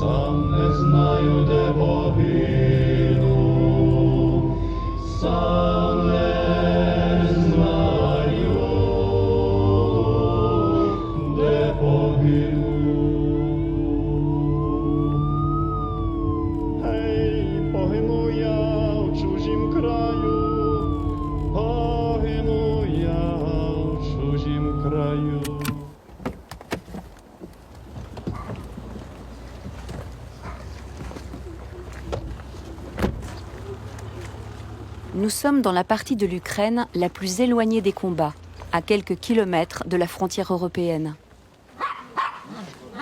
Сам не знаю, де погину, сам не знаю, де погину. Гей, погину я в чужім краю, погину я в чужім краю. Nous sommes dans la partie de l'Ukraine la plus éloignée des combats, à quelques kilomètres de la frontière européenne.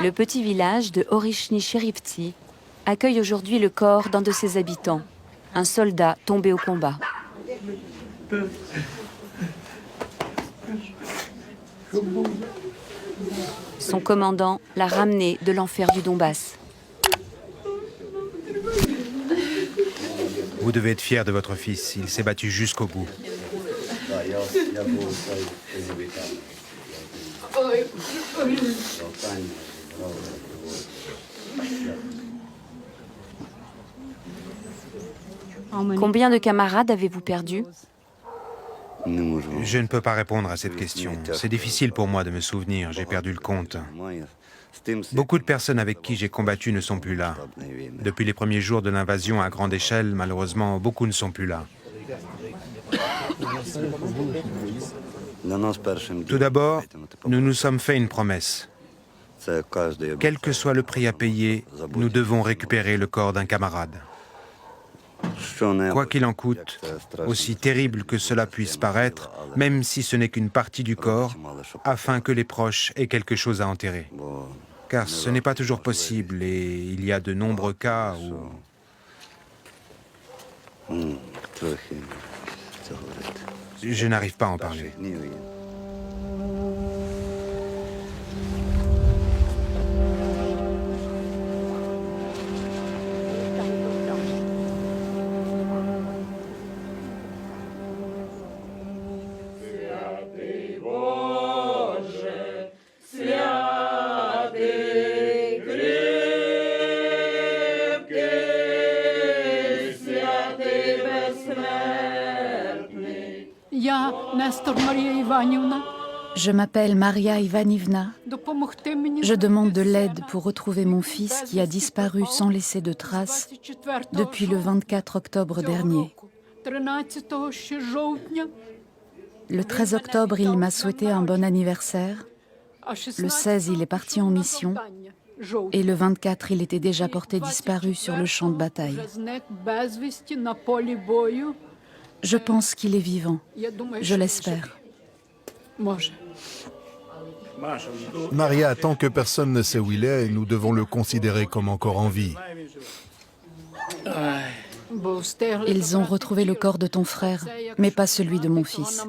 Le petit village de Orychny-Cherivtsi accueille aujourd'hui le corps d'un de ses habitants, un soldat tombé au combat. Son commandant l'a ramené de l'enfer du Donbass. Vous devez être fier de votre fils, il s'est battu jusqu'au bout. Combien de camarades avez-vous perdu? Je ne peux pas répondre à cette question. C'est difficile pour moi de me souvenir, j'ai perdu le compte. Beaucoup de personnes avec qui j'ai combattu ne sont plus là. Depuis les premiers jours de l'invasion à grande échelle, malheureusement, beaucoup ne sont plus là. Tout d'abord, nous nous sommes fait une promesse. Quel que soit le prix à payer, nous devons récupérer le corps d'un camarade. Quoi qu'il en coûte, aussi terrible que cela puisse paraître, même si ce n'est qu'une partie du corps, afin que les proches aient quelque chose à enterrer. Car ce n'est pas toujours possible et il y a de nombreux cas où je n'arrive pas à en parler. Je m'appelle Maria Ivanivna. Je demande de l'aide pour retrouver mon fils qui a disparu sans laisser de traces depuis le 24 octobre dernier. Le 13 octobre, il m'a souhaité un bon anniversaire. Le 16, il est parti en mission. Et le 24, il était déjà porté disparu sur le champ de bataille. Je pense qu'il est vivant. Je l'espère. Maria, tant que personne ne sait où il est, nous devons le considérer comme encore en vie. Ils ont retrouvé le corps de ton frère, mais pas celui de mon fils.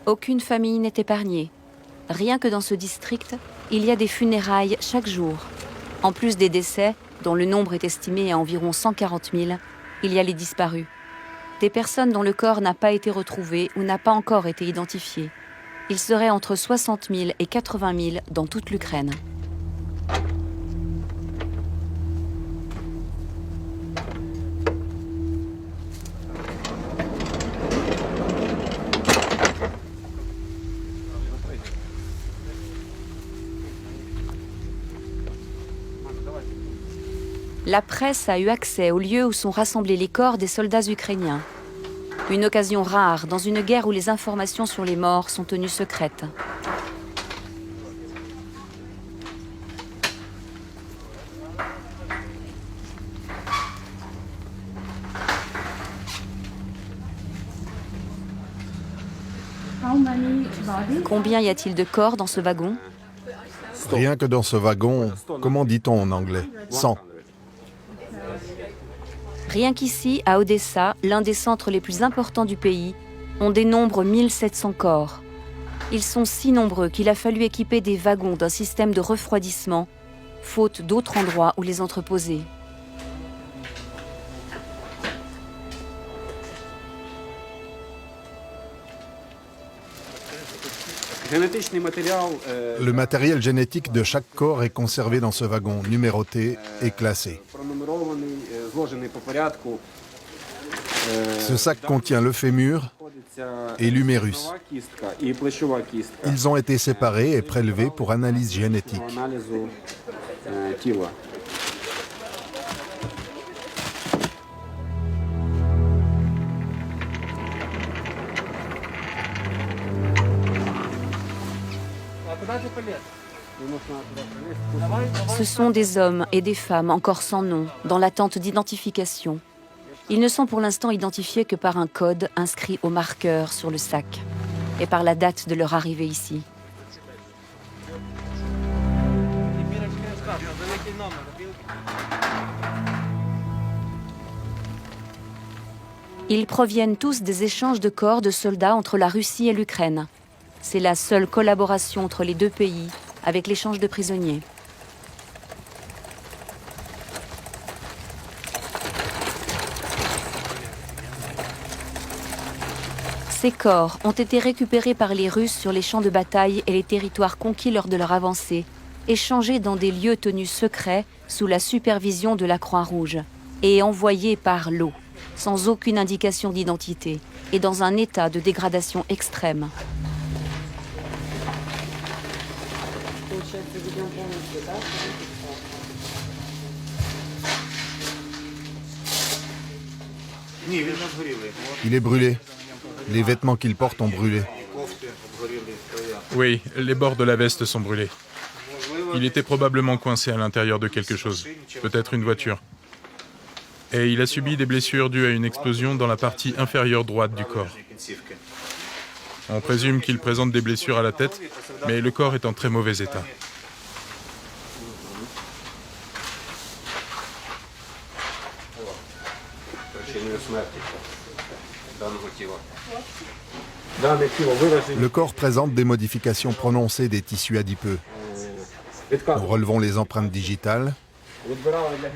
Aucune famille n'est épargnée. Rien que dans ce district, il y a des funérailles chaque jour. En plus des décès, dont le nombre est estimé à environ 140 000, il y a les disparus. Des personnes dont le corps n'a pas été retrouvé ou n'a pas encore été identifié. Il serait entre 60 000 et 80 000 dans toute l'Ukraine. La presse a eu accès au lieu où sont rassemblés les corps des soldats ukrainiens. Une occasion rare dans une guerre où les informations sur les morts sont tenues secrètes. Combien y a-t-il de corps dans ce wagon? Rien que dans ce wagon, comment dit-on en anglais? 100. Rien qu'ici, à Odessa, l'un des centres les plus importants du pays, on dénombre 1700 corps. Ils sont si nombreux qu'il a fallu équiper des wagons d'un système de refroidissement, faute d'autres endroits où les entreposer. Le matériel génétique de chaque corps est conservé dans ce wagon, numéroté et classé. Ce sac contient le fémur et l'humérus. Ils ont été séparés et prélevés pour analyse génétique. Ce sont des hommes et des femmes encore sans nom, dans l'attente d'identification. Ils ne sont pour l'instant identifiés que par un code inscrit au marqueur sur le sac et par la date de leur arrivée ici. Ils proviennent tous des échanges de corps de soldats entre la Russie et l'Ukraine. C'est la seule collaboration entre les deux pays avec l'échange de prisonniers. Ces corps ont été récupérés par les Russes sur les champs de bataille et les territoires conquis lors de leur avancée, échangés dans des lieux tenus secrets sous la supervision de la Croix-Rouge et envoyés par l'eau, sans aucune indication d'identité et dans un état de dégradation extrême. Il est brûlé. Les vêtements qu'il porte ont brûlé. Oui, les bords de la veste sont brûlés. Il était probablement coincé à l'intérieur de quelque chose, peut-être une voiture. Et il a subi des blessures dues à une explosion dans la partie inférieure droite du corps. On présume qu'il présente des blessures à la tête, mais le corps est en très mauvais état. Le corps présente des modifications prononcées des tissus adipeux. Nous relevons les empreintes digitales.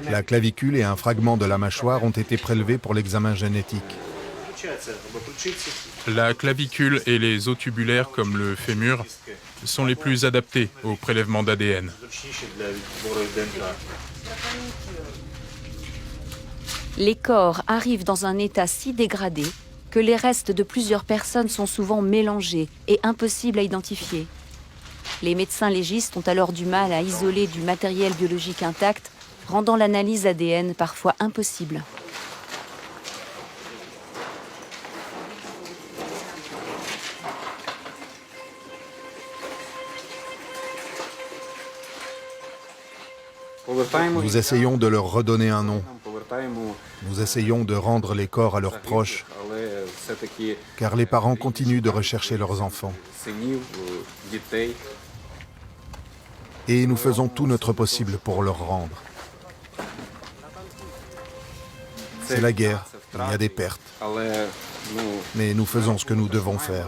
La clavicule et un fragment de la mâchoire ont été prélevés pour l'examen génétique. La clavicule et les os tubulaires comme le fémur sont les plus adaptés au prélèvement d'ADN. Les corps arrivent dans un état si dégradé que les restes de plusieurs personnes sont souvent mélangés et impossibles à identifier. Les médecins légistes ont alors du mal à isoler du matériel biologique intact, rendant l'analyse ADN parfois impossible. Nous essayons de leur redonner un nom. Nous essayons de rendre les corps à leurs proches, car les parents continuent de rechercher leurs enfants. Et nous faisons tout notre possible pour leur rendre. C'est la guerre, il y a des pertes, mais nous faisons ce que nous devons faire.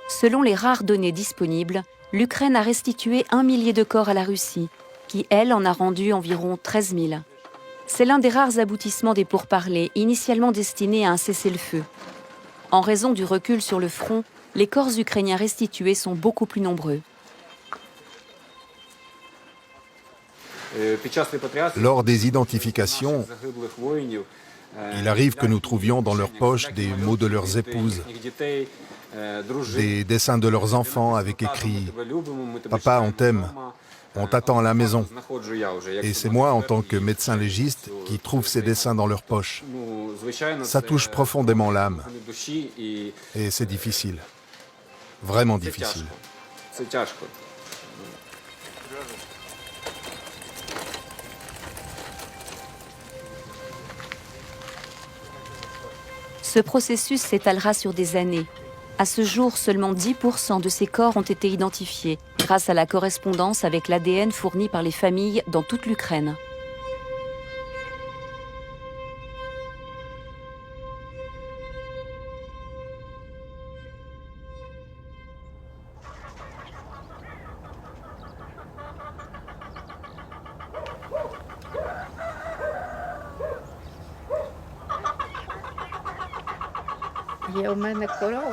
Selon les rares données disponibles, l'Ukraine a restitué 1 millier de corps à la Russie, qui, elle, en a rendu environ 13 000. C'est l'un des rares aboutissements des pourparlers initialement destinés à un cessez-le-feu. En raison du recul sur le front, les corps ukrainiens restitués sont beaucoup plus nombreux. Lors des identifications, il arrive que nous trouvions dans leurs poches des mots de leurs épouses, des dessins de leurs enfants avec écrit « Papa, on t'aime, on t'attend à la maison ». Et c'est moi, en tant que médecin légiste, qui trouve ces dessins dans leurs poches. Ça touche profondément l'âme. Et c'est difficile. Vraiment difficile. Ce processus s'étalera sur des années. À ce jour, seulement 10% de ces corps ont été identifiés, grâce à la correspondance avec l'ADN fourni par les familles dans toute l'Ukraine.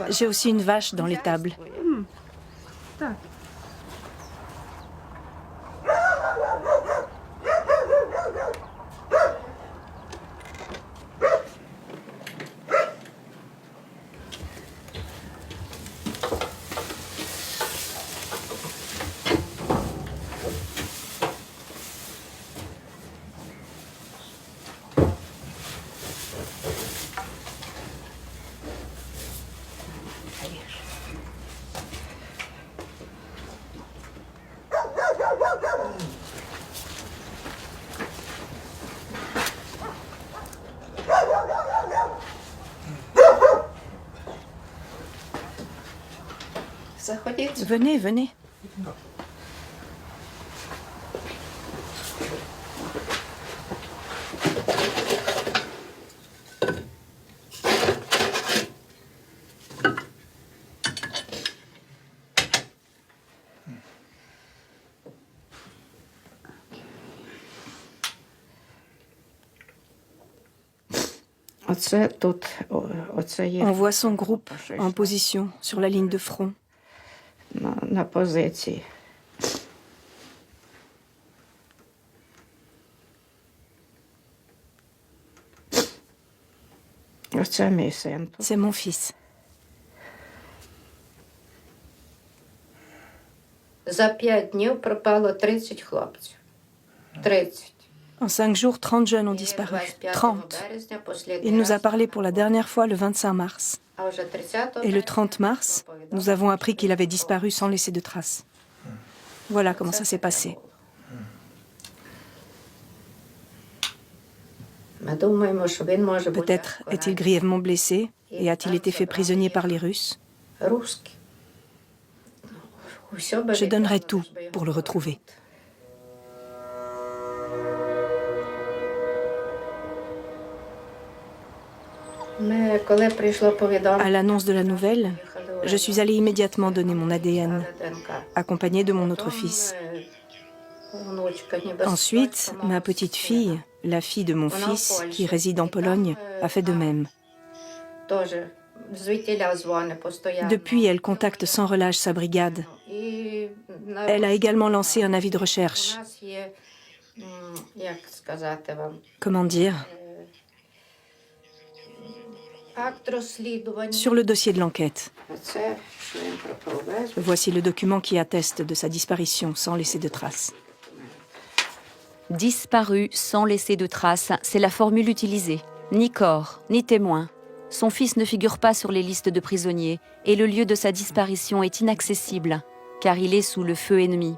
J'ai aussi une vache dans l'étable. Venez, venez. On voit son groupe en position sur la ligne de front. На позиції. Оце мій син. C'est mon fils. За 5 днів пропало 30 хлопців. 30. En 5 jours, 30 jeunes ont disparu. 30. Il nous a parlé pour la dernière fois le 25 mars. Et le 30 mars, nous avons appris qu'il avait disparu sans laisser de traces. Voilà comment ça s'est passé. Peut-être est-il grièvement blessé et a-t-il été fait prisonnier par les Russes? Je donnerai tout pour le retrouver. À l'annonce de la nouvelle, je suis allée immédiatement donner mon ADN, accompagnée de mon autre fils. Ensuite, ma petite fille, la fille de mon fils, qui réside en Pologne, a fait de même. Depuis, elle contacte sans relâche sa brigade. Elle a également lancé un avis de recherche. Comment dire ? Sur le dossier de l'enquête. Voici le document qui atteste de sa disparition sans laisser de traces. Disparu sans laisser de traces, c'est la formule utilisée. Ni corps, ni témoin. Son fils ne figure pas sur les listes de prisonniers et le lieu de sa disparition est inaccessible, car il est sous le feu ennemi.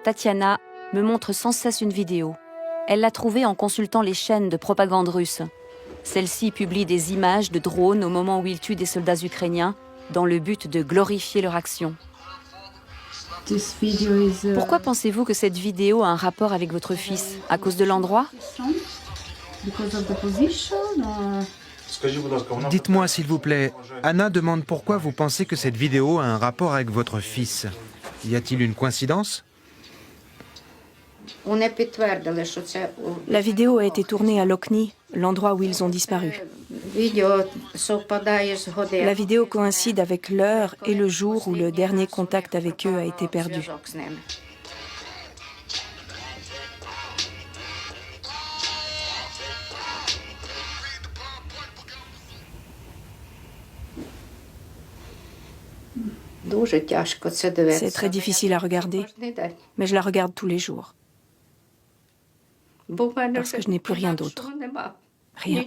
Tatiana me montre sans cesse une vidéo. Elle l'a trouvée en consultant les chaînes de propagande russe. Celle-ci publie des images de drones au moment où ils tuent des soldats ukrainiens dans le but de glorifier leur action. Pourquoi pensez-vous que cette vidéo a un rapport avec votre fils? À cause de l'endroit? Dites-moi s'il vous plaît, Anna demande pourquoi vous pensez que cette vidéo a un rapport avec votre fils. Y a-t-il une coïncidence? La vidéo a été tournée à Lokni, l'endroit où ils ont disparu. La vidéo coïncide avec l'heure et le jour où le dernier contact avec eux a été perdu. C'est très difficile à regarder, mais je la regarde tous les jours. Parce que je n'ai plus rien d'autre. Rien.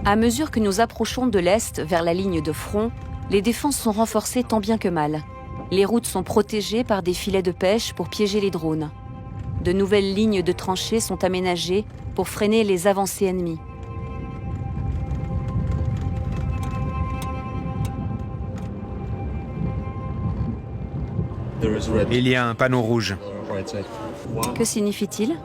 À mesure que nous approchons de l'est vers la ligne de front, les défenses sont renforcées tant bien que mal. Les routes sont protégées par des filets de pêche pour piéger les drones. De nouvelles lignes de tranchées sont aménagées pour freiner les avancées ennemies. Il y a un panneau rouge. Que signifie-t-il ?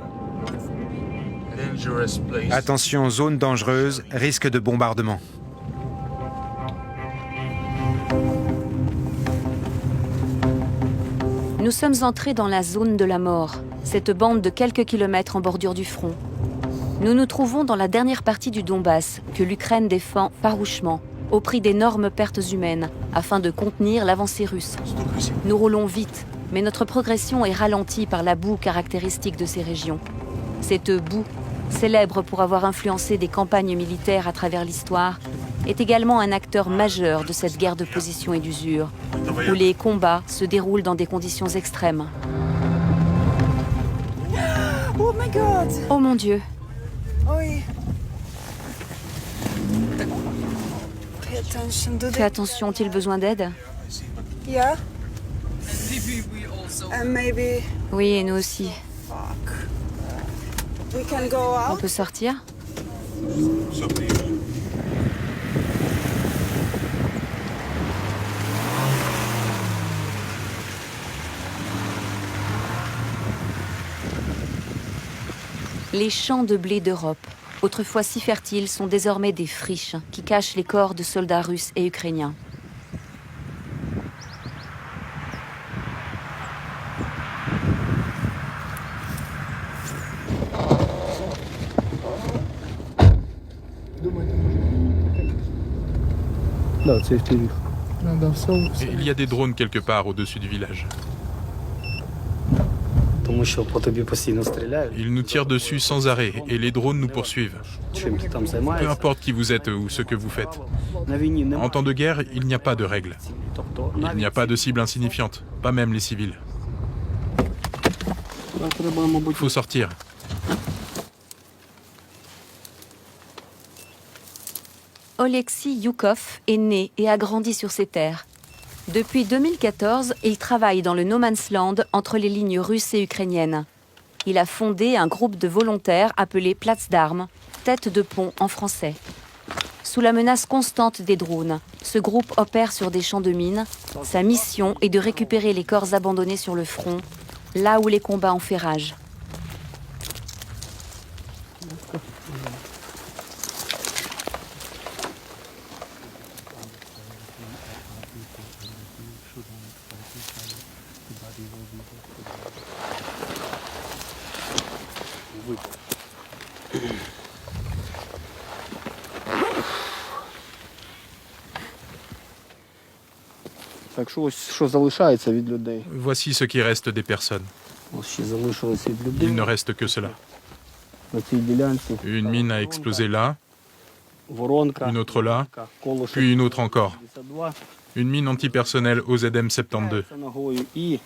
Attention, zone dangereuse, risque de bombardement. Nous sommes entrés dans la zone de la mort, cette bande de quelques kilomètres en bordure du front. Nous nous trouvons dans la dernière partie du Donbass, que l'Ukraine défend farouchement, au prix d'énormes pertes humaines, afin de contenir l'avancée russe. Nous roulons vite, mais notre progression est ralentie par la boue caractéristique de ces régions. Cette boue, célèbre pour avoir influencé des campagnes militaires à travers l'histoire, est également un acteur majeur de cette guerre de position et d'usure, où les combats se déroulent dans des conditions extrêmes. Oh my God! Oh mon Dieu! Oui. Fais attention, ont-ils besoin d'aide? Yeah. And maybe Oui, et nous aussi. we can go On out. peut sortir? Les champs de blé d'Europe, autrefois si fertiles, sont désormais des friches qui cachent les corps de soldats russes et ukrainiens. Et il y a des drones quelque part au-dessus du village. Ils nous tirent dessus sans arrêt et les drones nous poursuivent. Peu importe qui vous êtes ou ce que vous faites. En temps de guerre, il n'y a pas de règles. Il n'y a pas de cible insignifiante, pas même les civils. Il faut sortir. Oleksiy Youkov est né et a grandi sur ces terres. Depuis 2014, il travaille dans le No Man's Land entre les lignes russes et ukrainiennes. Il a fondé un groupe de volontaires appelé Place d'Armes, tête de pont en français. Sous la menace constante des drones, ce groupe opère sur des champs de mines. Sa mission est de récupérer les corps abandonnés sur le front, là où les combats ont fait rage. Так що залишається від людей? Voici ce qui reste des personnes. Ось ще залишилось від Il людей. ne reste que cela. На цій ділянці Une mine a explosé là, воронка, une autre là, коло puis une autre encore. 62, Une mine antipersonnelle OZM-72. це ногою і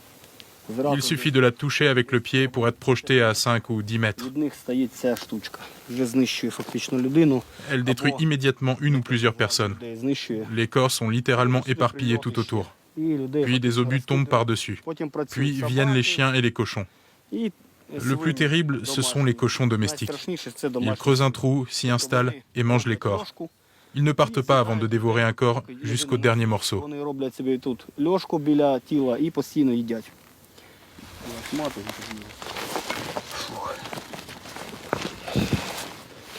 зразу Il suffit de la toucher avec le pied pour être projeté à 5 ou 10 mètres. від них стоїть ця штучка. Вже знищує фактично людину. Elle détruit immédiatement une ou plusieurs personnes. Людей знищує. Les corps sont littéralement éparpillés tout autour. І людей Puis des obus tombent par-dessus. Потім працюють Puis viennent les chiens et les cochons. І Le plus terrible, ce sont les cochons domestiques. Найстрашніше це Ils домашні. creusent un trou, s'y installent et mangent les corps. Льошку. Ils ne partent pas avant de dévorer un corps jusqu'au dernier morceau. Вони роблять собі тут льошку біля тіла і постійно їдять.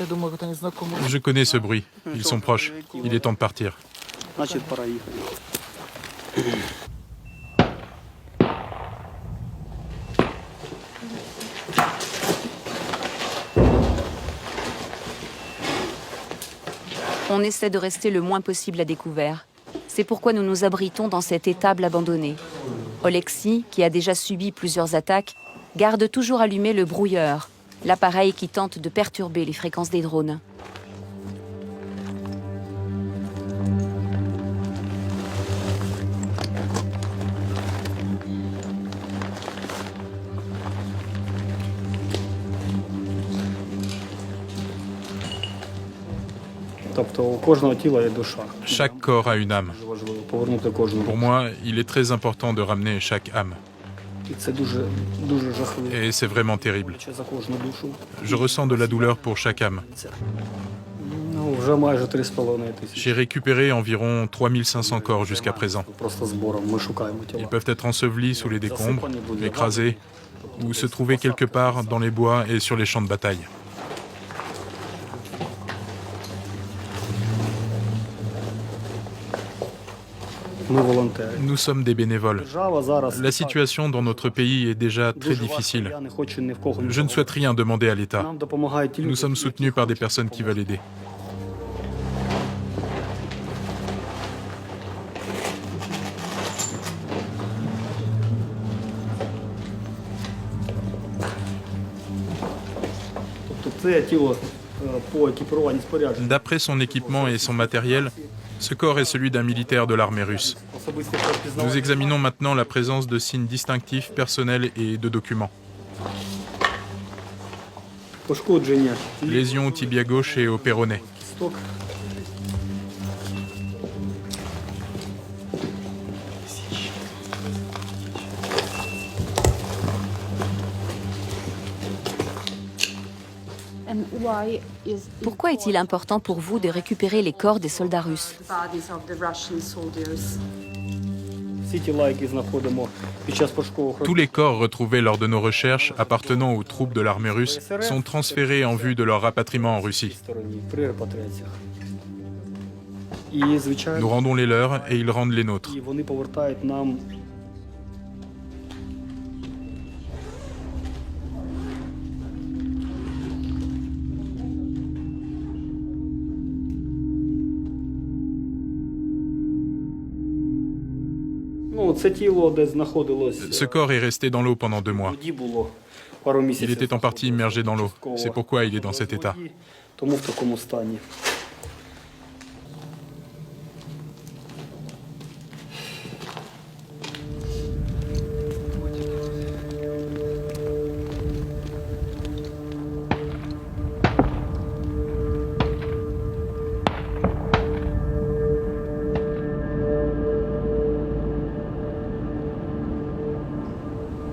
Я думаю, це не знакомо. Je connais ce bruit. Ils sont proches. Il est temps de partir. Значить, пора їхати. On essaie de rester le moins possible à découvert. C'est pourquoi nous nous abritons dans cette étable abandonnée. Oleksiy, qui a déjà subi plusieurs attaques, garde toujours allumé le brouilleur, l'appareil qui tente de perturber les fréquences des drones. Chaque corps a une âme. Pour moi, il est très important de ramener chaque âme. Et c'est vraiment terrible. Je ressens de la douleur pour chaque âme. J'ai récupéré environ 3500 corps jusqu'à présent. Ils peuvent être ensevelis sous les décombres, écrasés, ou se trouver quelque part dans les bois et sur les champs de bataille. Nous sommes des bénévoles. La situation dans notre pays est déjà très difficile. Je ne souhaite rien demander à l'État. Nous sommes soutenus par des personnes qui veulent aider. D'après son équipement et son matériel, ce corps est celui d'un militaire de l'armée russe. Nous examinons maintenant la présence de signes distinctifs personnels et de documents. Lésions au tibia gauche et au péroné. Pourquoi est-il important pour vous de récupérer les corps des soldats russes? Tous les corps retrouvés lors de nos recherches appartenant aux troupes de l'armée russe sont transférés en vue de leur rapatriement en Russie. Nous rendons les leurs et ils rendent les nôtres. Ce corps est resté dans l'eau pendant 2 mois. Il était en partie immergé dans l'eau. C'est pourquoi il est dans cet état.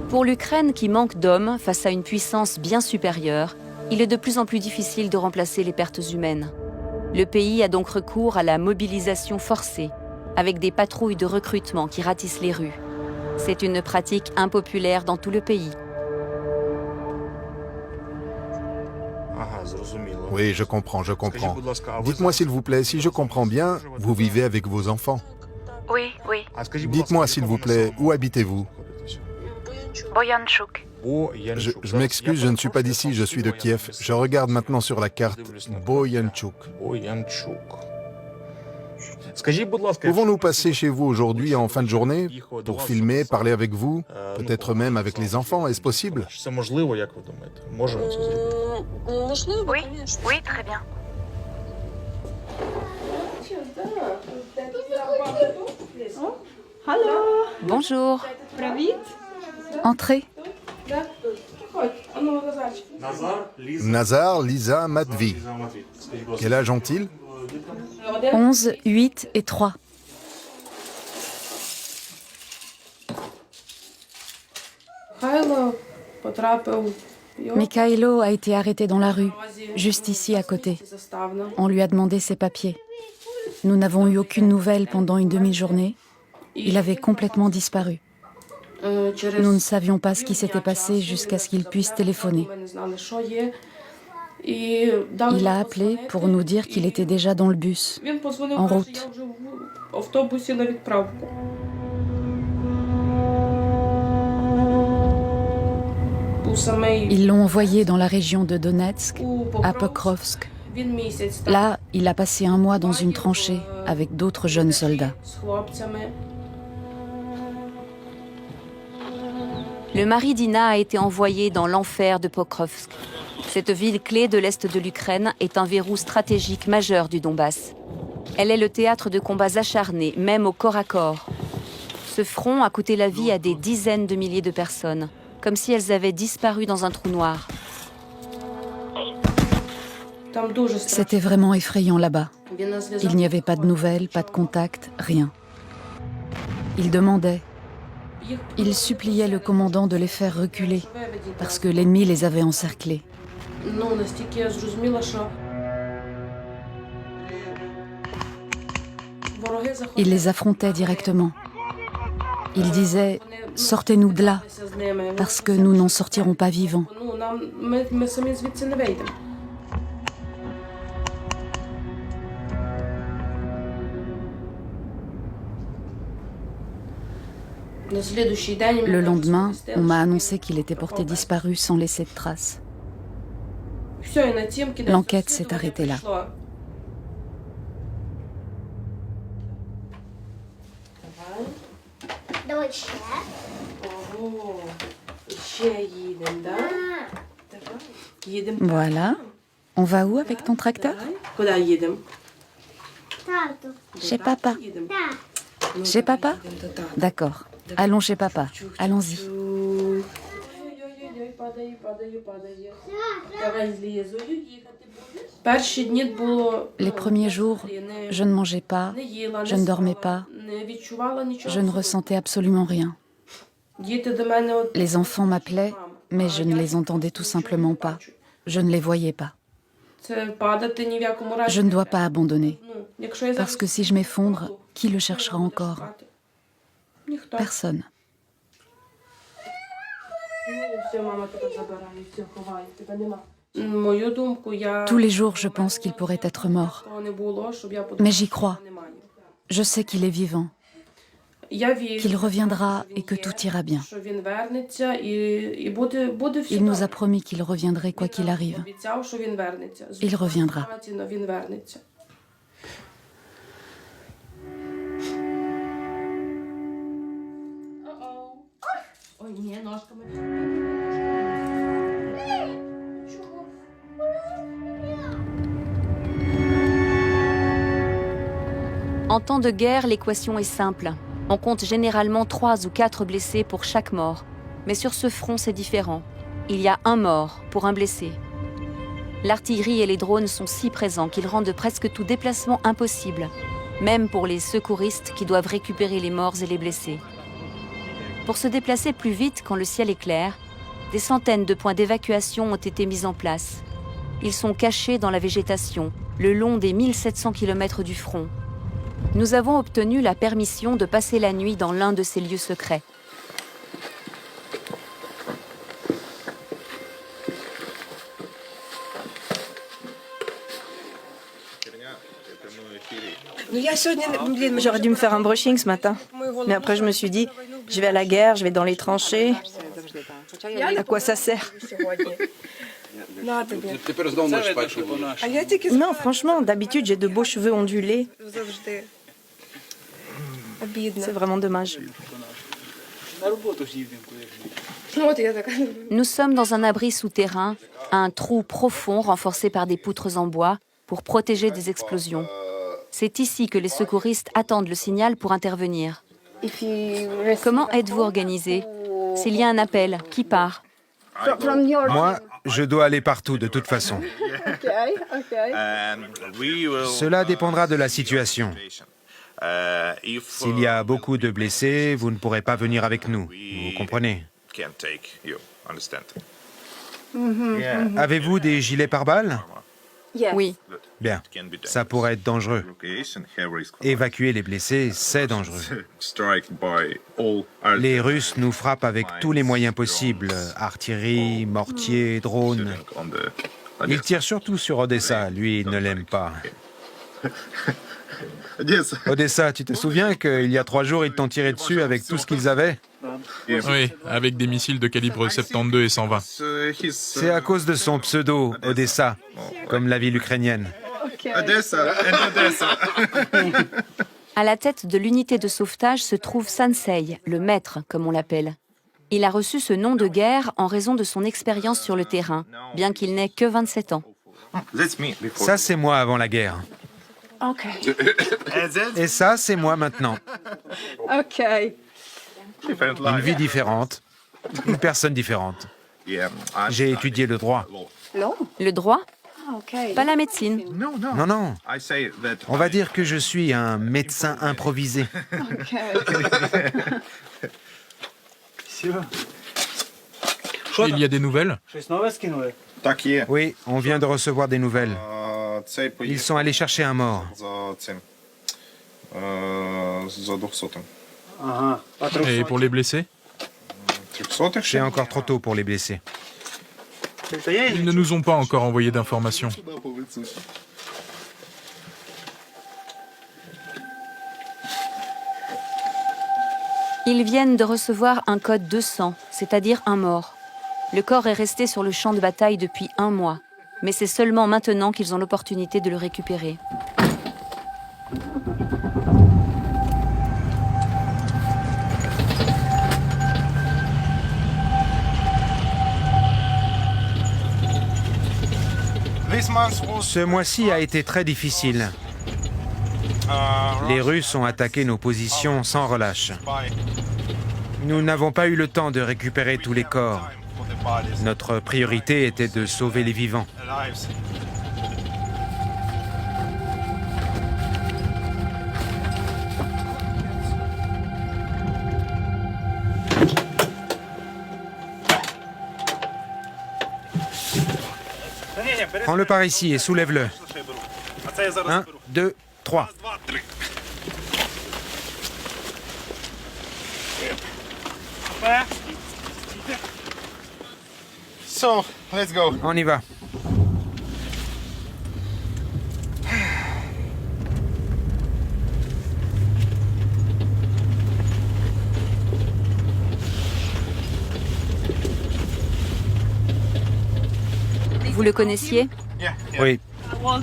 Pour l'Ukraine qui manque d'hommes face à une puissance bien supérieure, il est de plus en plus difficile de remplacer les pertes humaines. Le pays a donc recours à la mobilisation forcée, avec des patrouilles de recrutement qui ratissent les rues. C'est une pratique impopulaire dans tout le pays. Oui, je comprends. Dites-moi s'il vous plaît, si je comprends bien, vous vivez avec vos enfants. Oui. Dites-moi s'il vous plaît, où habitez-vous? Boyanchuk. Je m'excuse, je ne suis pas d'ici, je suis de Kiev. Je regarde maintenant sur la carte. Boyanchuk. Pouvons-nous passer chez vous aujourd'hui en fin de journée pour filmer, parler avec vous, peut-être même avec les enfants, est-ce possible? Oui, très bien. Bonjour. Entrez. Nazar, Lisa, Matvey. Quel âge ont-ils? 11, 8 et 3. Mikhailo a été arrêté dans la rue, juste ici à côté. On lui a demandé ses papiers. Nous n'avons eu aucune nouvelle pendant une demi-journée. Il avait complètement disparu. Nous ne savions pas ce qui s'était passé jusqu'à ce qu'il puisse téléphoner. Il a appelé pour nous dire qu'il était déjà dans le bus, en route. Ils l'ont envoyé dans la région de Donetsk, à Pokrovsk. Là, il a passé 1 mois dans une tranchée avec d'autres jeunes soldats. Le mari d'Ina a été envoyé dans l'enfer de Pokrovsk. Cette ville clé de l'Est de l'Ukraine est un verrou stratégique majeur du Donbass. Elle est le théâtre de combats acharnés, même au corps à corps. Ce front a coûté la vie à des dizaines de milliers de personnes, comme si elles avaient disparu dans un trou noir. C'était vraiment effrayant là-bas. Il n'y avait pas de nouvelles, pas de contact, rien. Ils demandaient. Ils suppliaient le commandant de les faire reculer, parce que l'ennemi les avait encerclés. Ils les affrontaient directement. Ils disaient « Sortez-nous de là, parce que nous n'en sortirons pas vivants. » Le lendemain, on m'a annoncé qu'il était porté disparu sans laisser de traces. L'enquête s'est arrêtée là. Voilà. On va où avec ton tracteur? Chez papa. Chez papa? D'accord. Allons chez papa. Allons-y. Les premiers jours, je ne mangeais pas, je ne dormais pas, je ne ressentais absolument rien. Les enfants m'appelaient, mais je ne les entendais tout simplement pas. Je ne les voyais pas. Je ne dois pas abandonner, parce que si je m'effondre, qui le cherchera encore? Personne. Tous les jours, je pense qu'il pourrait être mort. Mais j'y crois. Je sais qu'il est vivant, qu'il reviendra et que tout ira bien. Il nous a promis qu'il reviendrait quoi qu'il arrive. Il reviendra. En temps de guerre, l'équation est simple. On compte généralement 3 ou 4 blessés pour chaque mort. Mais sur ce front, c'est différent. Il y a un mort pour un blessé. L'artillerie et les drones sont si présents qu'ils rendent presque tout déplacement impossible, même pour les secouristes qui doivent récupérer les morts et les blessés. Pour se déplacer plus vite quand le ciel est clair, des centaines de points d'évacuation ont été mis en place. Ils sont cachés dans la végétation, le long des 1700 km du front. Nous avons obtenu la permission de passer la nuit dans l'un de ces lieux secrets. J'aurais dû me faire un brushing ce matin. Mais après, je me suis dit, je vais à la guerre, je vais dans les tranchées. À quoi ça sert? Non, franchement, d'habitude, j'ai de beaux cheveux ondulés. C'est vraiment dommage. Nous sommes dans un abri souterrain, un trou profond renforcé par des poutres en bois pour protéger des explosions. C'est ici que les secouristes attendent le signal pour intervenir. Comment êtes-vous organisé? S'il y a un appel, qui part? Moi, je dois aller partout de toute façon. Cela dépendra de la situation. S'il y a beaucoup de blessés, vous ne pourrez pas venir avec nous. Vous comprenez? Avez-vous des gilets pare-balles? Oui. Bien. Ça pourrait être dangereux. Évacuer les blessés, c'est dangereux. Les Russes nous frappent avec tous les moyens possibles. Artillerie, mortier, drones. Ils tirent surtout sur Odessa. Lui, il ne l'aime pas. Odessa, tu te souviens qu'il y a 3 jours, ils t'ont tiré dessus avec tout ce qu'ils avaient? Oui, avec des missiles de calibre 72 et 120. C'est à cause de son pseudo, Odessa, comme la ville ukrainienne. À la tête de l'unité de sauvetage se trouve Sansei, le maître, comme on l'appelle. Il a reçu ce nom de guerre en raison de son expérience sur le terrain, bien qu'il n'ait que 27 ans. Ça, c'est moi avant la guerre. Et ça, c'est moi maintenant. Une vie différente, une personne différente. J'ai étudié le droit. Le droit? Pas la médecine. Non, non. On va dire que je suis un médecin improvisé. Il y a des nouvelles? Oui, on vient de recevoir des nouvelles. Ils sont allés chercher un mort. Et pour les blessés? C'est encore trop tôt pour les blessés. Ils ne nous ont pas encore envoyé d'informations. Ils viennent de recevoir un code 200, c'est-à-dire un mort. Le corps est resté sur le champ de bataille depuis 1 mois, mais c'est seulement maintenant qu'ils ont l'opportunité de le récupérer. Ce mois-ci a été très difficile. Les Russes ont attaqué nos positions sans relâche. Nous n'avons pas eu le temps de récupérer tous les corps. Notre priorité était de sauver les vivants. Prends-le par ici et soulève-le. 1, 2, 3. On y va. Vous le connaissiez? Oui.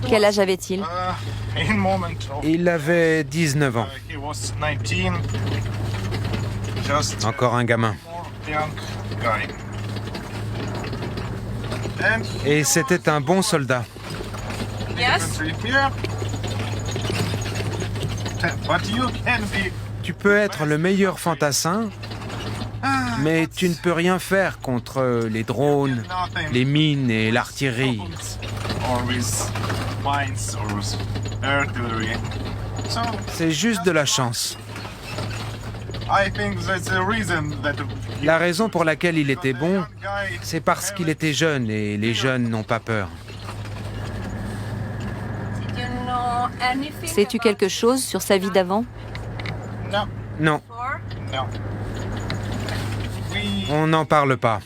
Quel âge avait-il? Il avait 19 ans. Encore un gamin. Et c'était un bon soldat. Tu peux être le meilleur fantassin, mais tu ne peux rien faire contre les drones, les mines et l'artillerie. C'est juste de la chance. La raison pour laquelle il était bon, c'est parce qu'il était jeune et les jeunes n'ont pas peur. Sais-tu quelque chose sur sa vie d'avant? Non. On n'en parle pas.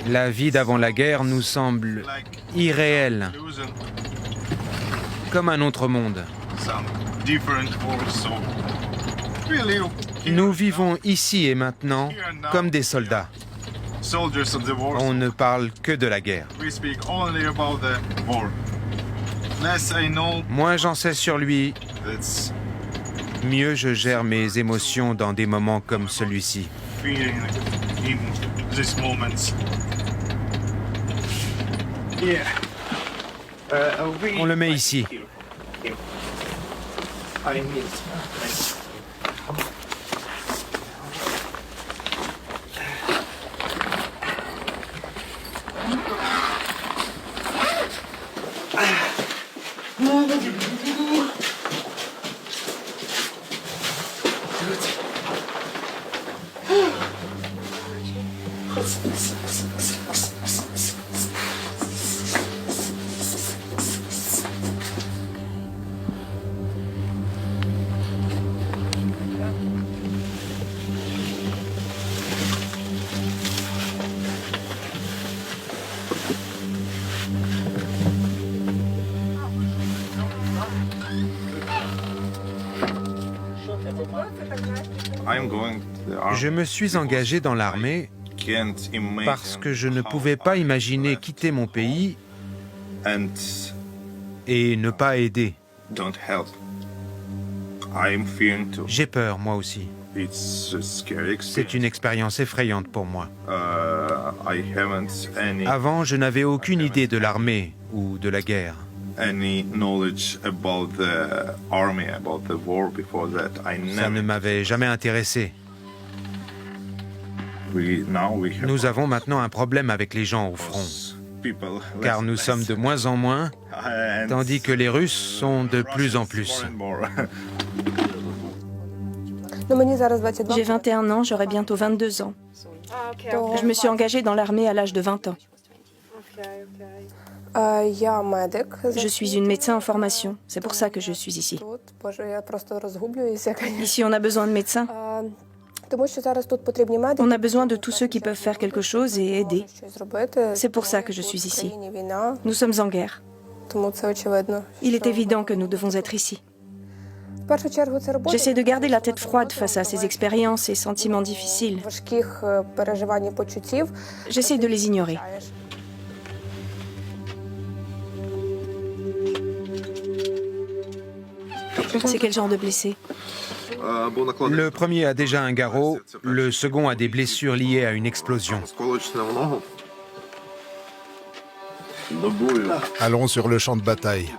La vie d'avant la guerre nous semble irréelle, comme un autre monde. Nous vivons ici et maintenant comme des soldats. On ne parle que de la guerre. Moins j'en sais sur lui, mieux je gère mes émotions dans des moments comme celui-ci. On le met ici. Je me suis engagé dans l'armée parce que je ne pouvais pas imaginer quitter mon pays et ne pas aider. J'ai peur, moi aussi. C'est une expérience effrayante pour moi. Avant, je n'avais aucune idée de l'armée ou de la guerre. Ça ne m'avait jamais intéressé. Nous avons maintenant un problème avec les gens au front, car nous sommes de moins en moins, tandis que les Russes sont de plus en plus. J'ai 21 ans, j'aurai bientôt 22 ans. Je me suis engagée dans l'armée à l'âge de 20 ans. Je suis une médecin en formation, c'est pour ça que je suis ici. Ici, on a besoin de médecins. On a besoin de tous ceux qui peuvent faire quelque chose et aider. C'est pour ça que je suis ici. Nous sommes en guerre. Il est évident que nous devons être ici. J'essaie de garder la tête froide face à ces expériences et sentiments difficiles. J'essaie de les ignorer. C'est quel genre de blessé? Le premier a déjà un garrot, le second a des blessures liées à une explosion. Allons sur le champ de bataille.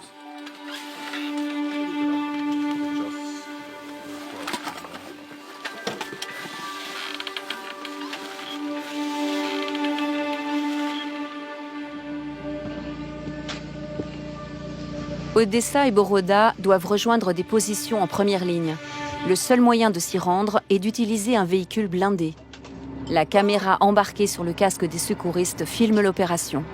Odessa et Boroda doivent rejoindre des positions en première ligne. Le seul moyen de s'y rendre est d'utiliser un véhicule blindé. La caméra embarquée sur le casque des secouristes filme l'opération.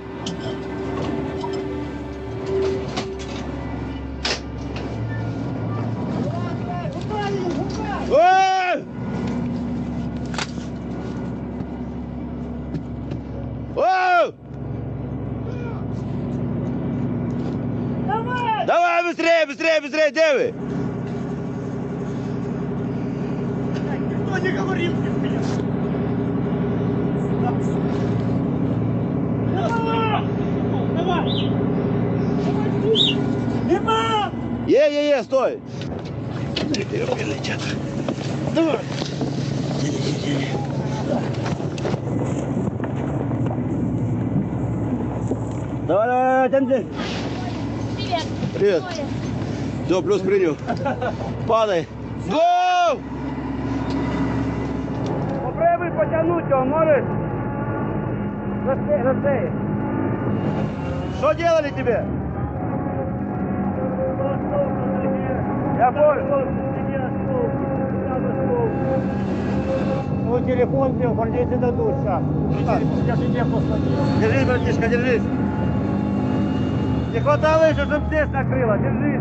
Быстрее, где вы? Стой! Давай! Давай, тянь! Привет! Все, плюс принял. Падай. Гоу! Попробуй потянуть его, можешь? Рассей. Что делали тебе? Я понял. Ну, телефон тебе, гвардейцы дадут, сейчас. Я тебе посмотрю. Держись, братишка, держись. Не хватало еще, чтобы здесь накрыло. Держись.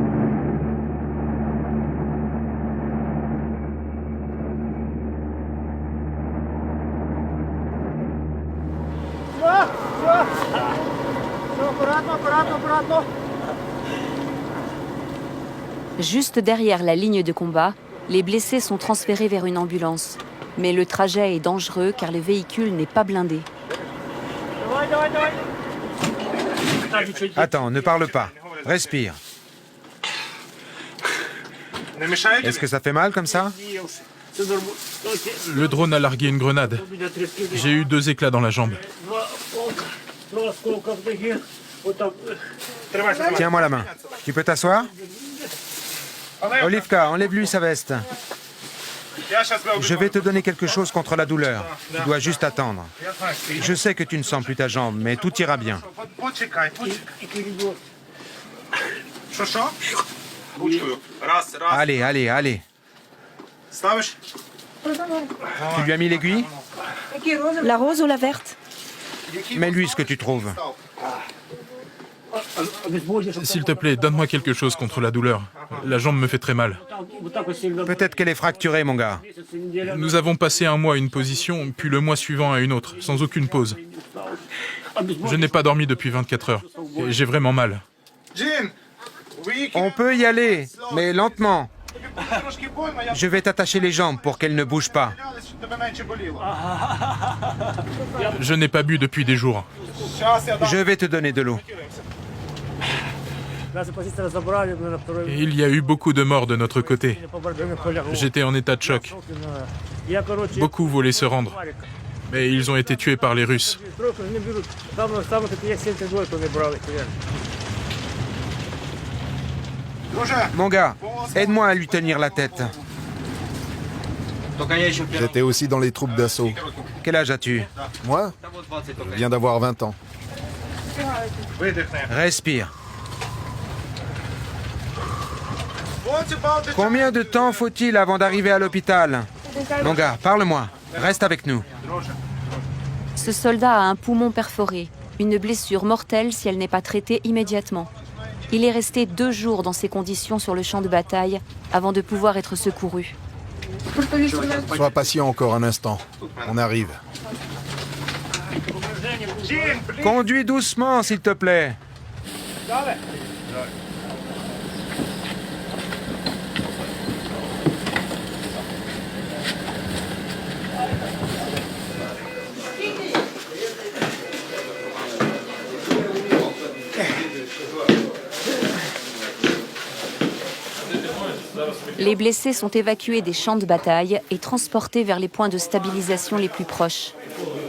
Juste derrière la ligne de combat, les blessés sont transférés vers une ambulance. Mais le trajet est dangereux car le véhicule n'est pas blindé. Attends, ne parle pas. Respire. Est-ce que ça fait mal comme ça? Le drone a largué une grenade. J'ai eu 2 éclats dans la jambe. Tiens-moi la main. Tu peux t'asseoir? Olivka, enlève-lui sa veste. Je vais te donner quelque chose contre la douleur. Tu dois juste attendre. Je sais que tu ne sens plus ta jambe, mais tout ira bien. Allez, allez, allez. Tu lui as mis l'aiguille? La rose ou la verte? Mets-lui ce que tu trouves. S'il te plaît, donne-moi quelque chose contre la douleur. La jambe me fait très mal. Peut-être qu'elle est fracturée, mon gars. Nous avons passé un mois à une position, puis le mois suivant à une autre, sans aucune pause. Je n'ai pas dormi depuis 24 heures. Et j'ai vraiment mal. On peut y aller, mais lentement. Je vais t'attacher les jambes pour qu'elles ne bougent pas. Je n'ai pas bu depuis des jours. Je vais te donner de l'eau. Et il y a eu beaucoup de morts de notre côté. J'étais en état de choc. Beaucoup voulaient se rendre. Mais ils ont été tués par les Russes. Mon gars, aide-moi à lui tenir la tête. J'étais aussi dans les troupes d'assaut. Quel âge as-tu? Moi, je viens d'avoir 20 ans. Respire. Combien de temps faut-il avant d'arriver à l'hôpital? Mon gars, parle-moi. Reste avec nous. Ce soldat a un poumon perforé, une blessure mortelle si elle n'est pas traitée immédiatement. Il est resté 2 jours dans ces conditions sur le champ de bataille avant de pouvoir être secouru. Sois patient encore un instant. On arrive. Conduis doucement, s'il te plaît. Les blessés sont évacués des champs de bataille et transportés vers les points de stabilisation les plus proches.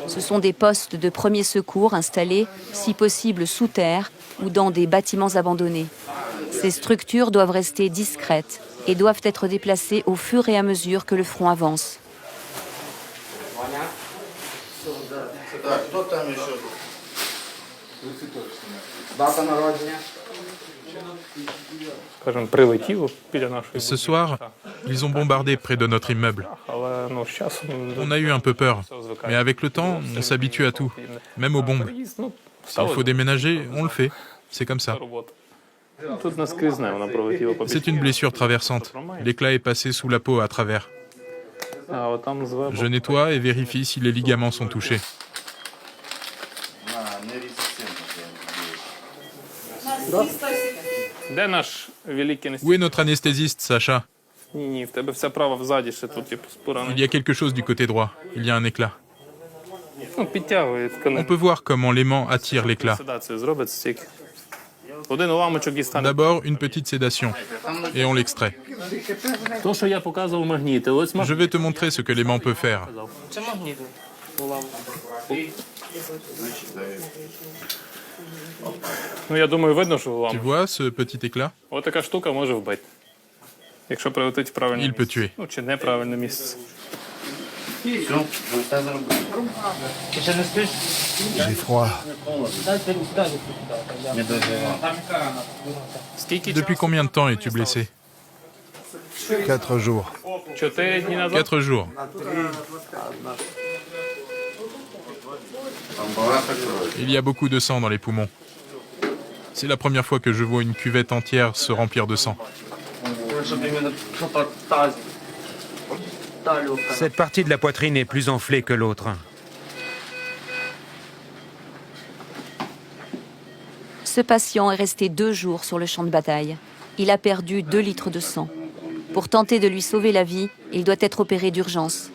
Ce sont des postes de premiers secours installés, si possible sous terre ou dans des bâtiments abandonnés. Ces structures doivent rester discrètes et doivent être déplacées au fur et à mesure que le front avance. Ce soir, ils ont bombardé près de notre immeuble. On a eu un peu peur, mais avec le temps, on s'habitue à tout, même aux bombes. S'il faut déménager, on le fait. C'est comme ça. C'est une blessure traversante. L'éclat est passé sous la peau à travers. Je nettoie et vérifie si les ligaments sont touchés. Où est notre anesthésiste, Sacha? Il y a quelque chose du côté droit. Il y a un éclat. On peut voir comment l'aimant attire l'éclat. D'abord, une petite sédation, et on l'extrait. Je vais te montrer ce que l'aimant peut faire. Tu vois ce petit éclat? Il peut tuer. J'ai froid. Depuis combien de temps es-tu blessé? 4 jours. 4 jours. Il y a beaucoup de sang dans les poumons. C'est la première fois que je vois une cuvette entière se remplir de sang. Cette partie de la poitrine est plus enflée que l'autre. Ce patient est resté 2 jours sur le champ de bataille. Il a perdu 2 litres de sang. Pour tenter de lui sauver la vie, il doit être opéré d'urgence.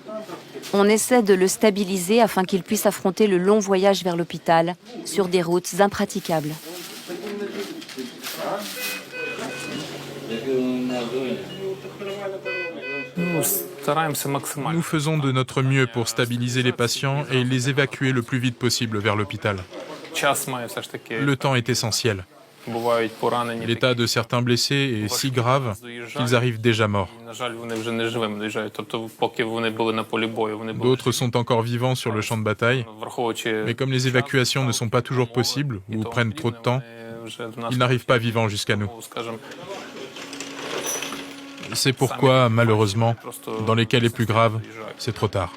On essaie de le stabiliser afin qu'il puisse affronter le long voyage vers l'hôpital sur des routes impraticables. Nous faisons de notre mieux pour stabiliser les patients et les évacuer le plus vite possible vers l'hôpital. Le temps est essentiel. L'état de certains blessés est si grave qu'ils arrivent déjà morts. D'autres sont encore vivants sur le champ de bataille, mais comme les évacuations ne sont pas toujours possibles ou prennent trop de temps, ils n'arrivent pas vivants jusqu'à nous. C'est pourquoi, malheureusement, dans les cas les plus graves, c'est trop tard.